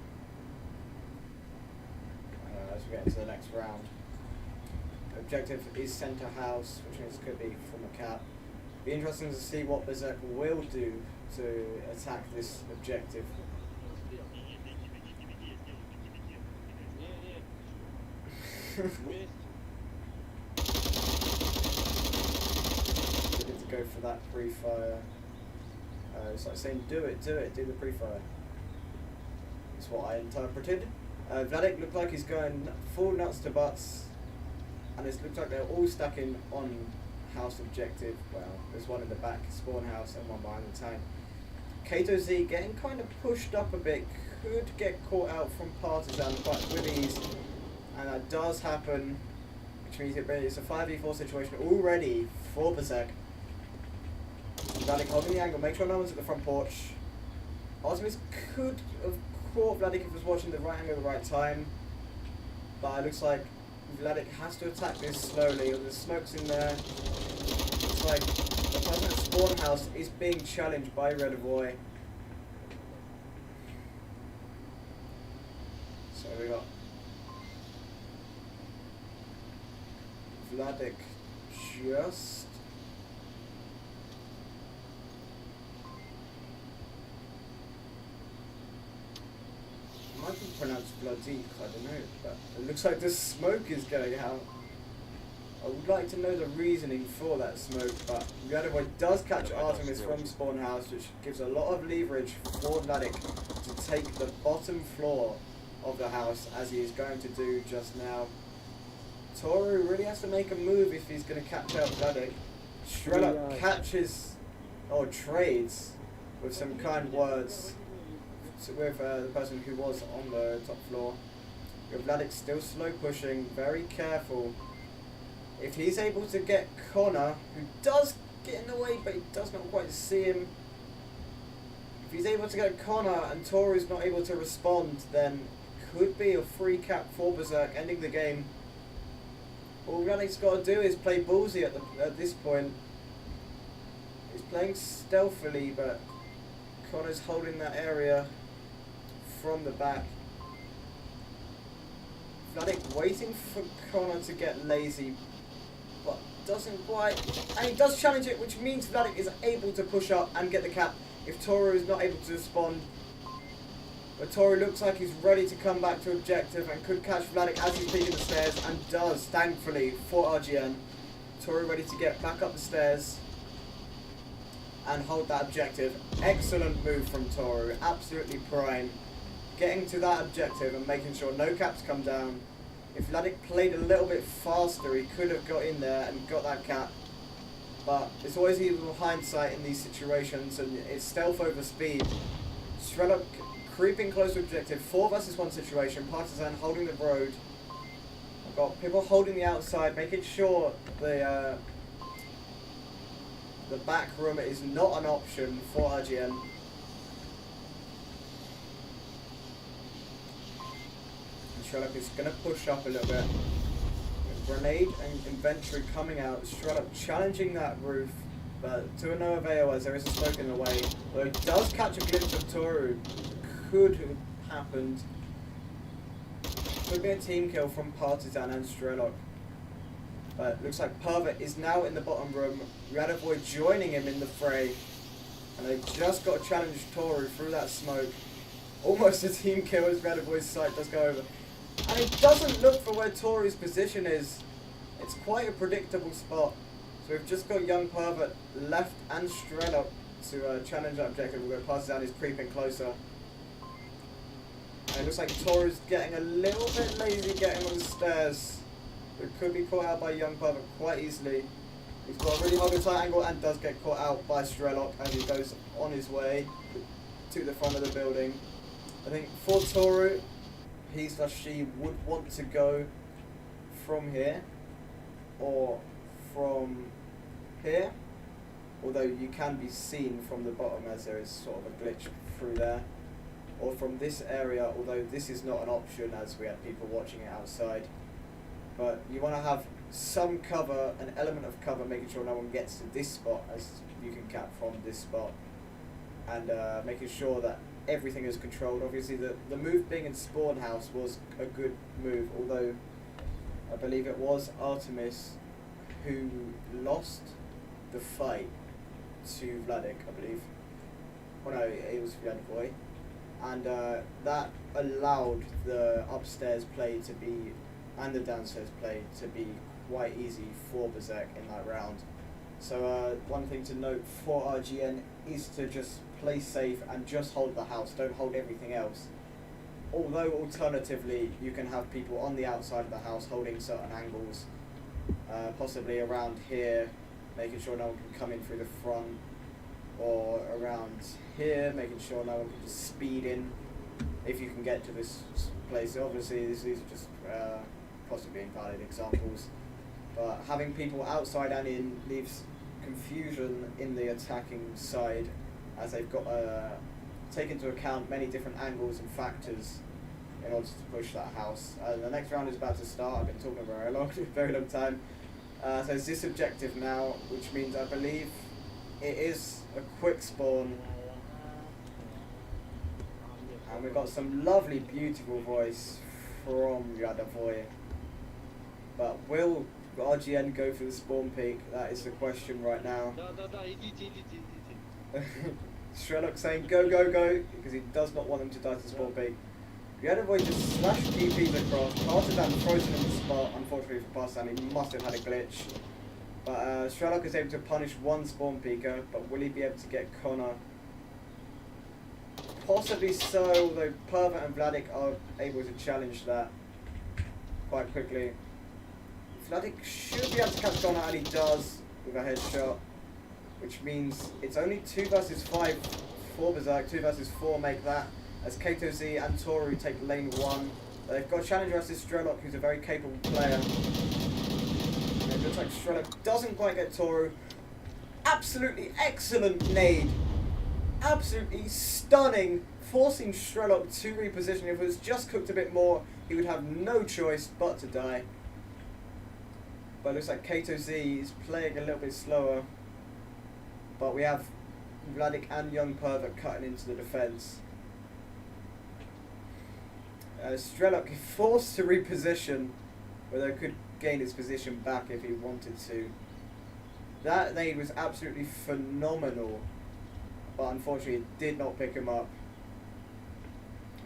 as we get into the next round. Objective is centre house, which means it could be from a cap. Be interesting to see what BRSEK will do to attack this objective. Go for that pre-fire. It's like saying do the pre-fire. That's what I interpreted. Vladik looked like he's going full nuts to butts, and it looks like they're all stacking on house objective. Well, there's one in the back spawn house and one behind the tank. Kato Z getting kind of pushed up a bit, could get caught out from Partisan but with ease, and that does happen, which means it's a 5v4 situation already for BRSEK. Vladik holding the angle, make sure no one's at the front porch. Artemis could have caught Vladik if he was watching the right angle at the right time, but it looks like Vladik has to attack this slowly. The smoke's in there. It's like the person at spawn house is being challenged by Red Boy. So we got Vladik just might be pronounced Vladik, I don't know, but it looks like the smoke is going out. I would like to know the reasoning for that smoke, but Vladik does catch Artemis from spawn house, which gives a lot of leverage for Vladik to take the bottom floor of the house, as he is going to do just now. Toru really has to make a move if he's going to catch out Vladik. Shrella catches, or trades, with some kind words with the person who was on the top floor. Vladik still slow pushing, very careful. If he's able to get Connor, who does get in the way but he does not quite see him, if he's able to get Connor and Toru's not able to respond, then could be a free cap for BRSEK, ending the game. All Vladik's got to do is play ballsy at this point. He's playing stealthily, but Connor's holding that area from the back. Vladik waiting for Connor to get lazy, but doesn't quite. And he does challenge it, which means Vladik is able to push up and get the cap if Toru is not able to respond. But Toru looks like he's ready to come back to objective and could catch Vladik as he's peeking the stairs, and does, thankfully, for RGN. Toru ready to get back up the stairs and hold that objective. Excellent move from Toru, absolutely prime. Getting to that objective and making sure no caps come down. If Vladik played a little bit faster, he could have got in there and got that cap. But it's always either hindsight in these situations, and it's stealth over speed. Strelok creeping close to objective. 4 versus 1 situation. Partisan holding the road. I've got people holding the outside, making sure the back room is not an option for RGN. And Sherlock is going to push up a little bit. Grenade and inventory coming out. Sherlock challenging that roof, but to no avail as there is a smoke in the way. Though it does catch a glimpse of Toru. Could have happened. Could be a team kill from Partisan and Strelok. But looks like Pervert is now in the bottom room. Radovoy joining him in the fray. And they just got to challenge Toru through that smoke. Almost a team kill as Radovoy's sight does go over. And it doesn't look for where Toru's position is. It's quite a predictable spot. So we've just got Young Pervert left and Strelok to challenge that objective. We've got Partisan is creeping closer. And it looks like Toru's getting a little bit lazy getting on the stairs. It could be caught out by Young Pervert quite easily. He's got a really hard tight angle and does get caught out by Strelok as he goes on his way to the front of the building. I think for Toru, he/she would want to go from here or from here, although you can be seen from the bottom as there is sort of a glitch through there, or from this area, although this is not an option as we had people watching it outside. But you want to have some cover, an element of cover, making sure no one gets to this spot as you can cap from this spot, and making sure that everything is controlled. Obviously the move being in Spawn House was a good move, although I believe it was Artemis who lost the fight to Vladik, I believe. Oh no, it was Vladik, and that allowed the upstairs play to be, and the downstairs play to be quite easy for BRSEK in that round. So one thing to note for RGN is to just play safe and just hold the house, don't hold everything else. Although alternatively you can have people on the outside of the house holding certain angles, possibly around here, making sure no one can come in through the front, or around here, making sure no one can just speed in if you can get to this place. Obviously these are just possibly invalid examples, but having people outside and in leaves confusion in the attacking side, as they've got to take into account many different angles and factors in order to push that house. The next round is about to start. I've been talking for a very long time. So it's this objective now, which means I believe it is a quick spawn. And we've got some lovely, beautiful voice from Radovoy. But will RGN go for the spawn peak? That is the question right now. Strelok saying go, go, go, because he does not want them to die to spawn peak. Radovoy just slashed TPs across. Partisan frozen in the spot. Unfortunately for Partisan, he must have had a glitch. But Strelok is able to punish one spawn peeker, but will he be able to get Connor? Possibly so, although Pervert and Vladik are able to challenge that quite quickly. Vladik should be able to catch Connor, and he does with a headshot, which means it's only 2 versus 5 for BRSEK. 2 versus 4 make that, as Kato Z and Toru take lane 1. They've got challenger versus Strelok, who's a very capable player. And it looks like Strelok doesn't quite get Toru. Absolutely excellent nade. Absolutely stunning, forcing Strelok to reposition. If it was just cooked a bit more, he would have no choice but to die. But it looks like Kato Z is playing a little bit slower. But we have Vladik and Young Pervert cutting into the defense. Strelok forced to reposition, whether he could gain his position back if he wanted to. That nade was absolutely phenomenal, but unfortunately it did not pick him up.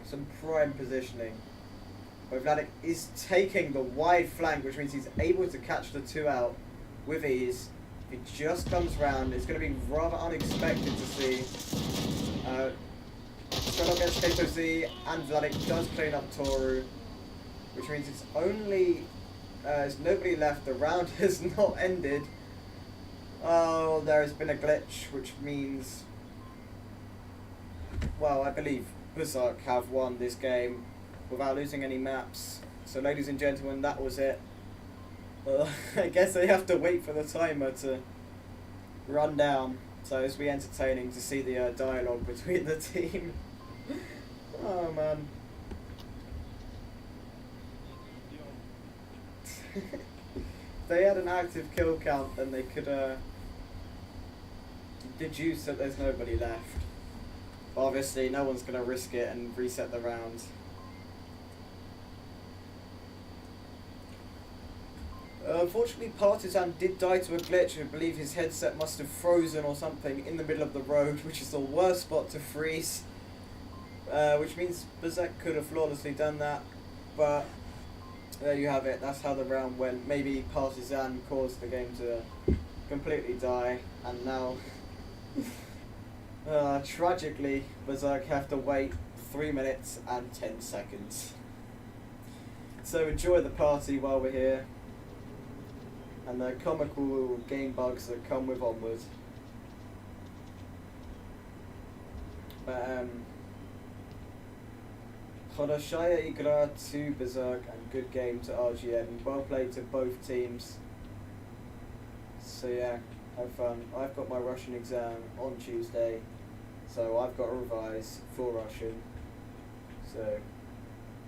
Some prime positioning. But Vladik is taking the wide flank, which means he's able to catch the 2 out with ease. If he just comes round, it's going to be rather unexpected to see. Strelok gets Kato Z, and Vladik does clean up Toru, which means it's only there's nobody left. The round has not ended. Oh, there has been a glitch, which means, well, I believe BRSEK have won this game without losing any maps. So ladies and gentlemen, that was it. I guess they have to wait for the timer to run down, so it's be entertaining to see the dialogue between the team. Oh man. If they had an active kill count, then they could deduce that there's nobody left. Obviously, no one's going to risk it and reset the round. Unfortunately, Partisan did die to a glitch. I believe his headset must have frozen or something in the middle of the road, which is the worst spot to freeze. Which means BRSEK could have flawlessly done that, but there you have it. That's how the round went. Maybe Partisan caused the game to completely die, and now tragically BRSEK have to wait 3 minutes and 10 seconds. So enjoy the party while we're here, and the comical game bugs that come with Onward. But Chodashaya Igra to BRSEK, and good game to RGN. Well played to both teams. So yeah, have fun. I've got my Russian exam on Tuesday, so I've got to revise for Russian. So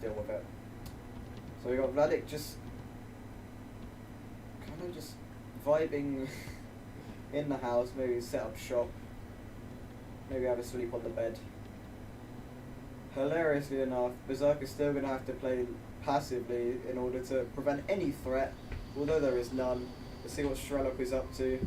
deal with it. So we got Vladik just kind of just vibing in the house. Maybe set up shop. Maybe have a sleep on the bed. Hilariously enough, BRSEK is still going to have to play passively in order to prevent any threat, although there is none. Let's see what Strelok is up to.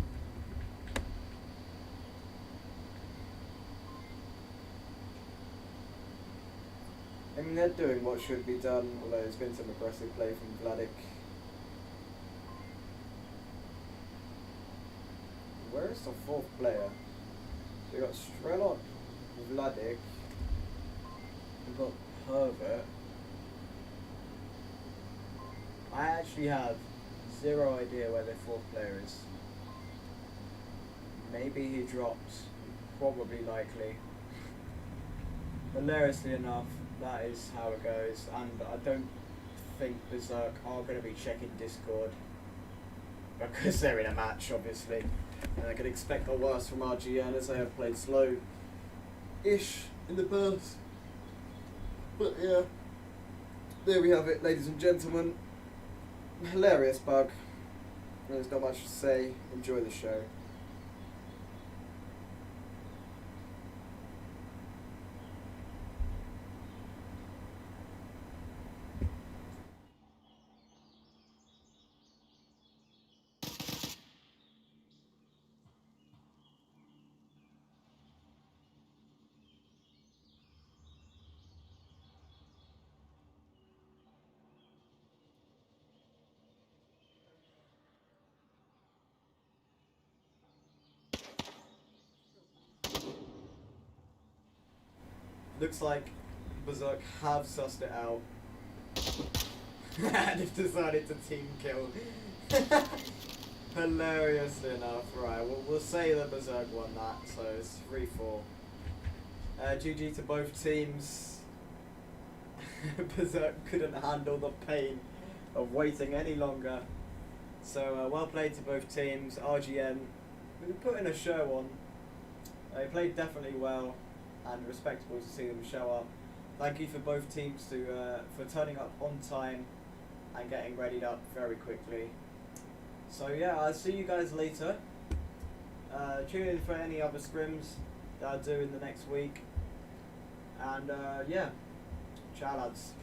I mean, they're doing what should be done, although there's been some aggressive play from Vladik. Where is the fourth player? So we got Strelok, Vladik. We've got Pervert. I actually have zero idea where their fourth player is. Maybe he dropped, probably likely. Hilariously enough, that is how it goes, and I don't think BRSEK are going to be checking Discord because they're in a match, obviously. And I can expect the worst from RGN, as they have played slow-ish in the past. But yeah, there we have it, ladies and gentlemen. Hilarious bug. There's not much to say. Enjoy the show. Looks like BRSEK have sussed it out and have decided to team kill. Hilariously enough, right, we'll say that BRSEK won that, so it's 3-4. GG to both teams. BRSEK couldn't handle the pain of waiting any longer. So well played to both teams. RGN, we put in a show on. They played definitely well, and respectable to see them show up. Thank you for both teams for turning up on time and getting readied up very quickly. So yeah, I'll see you guys later. Tune in for any other scrims that I do in the next week. And yeah, ciao lads.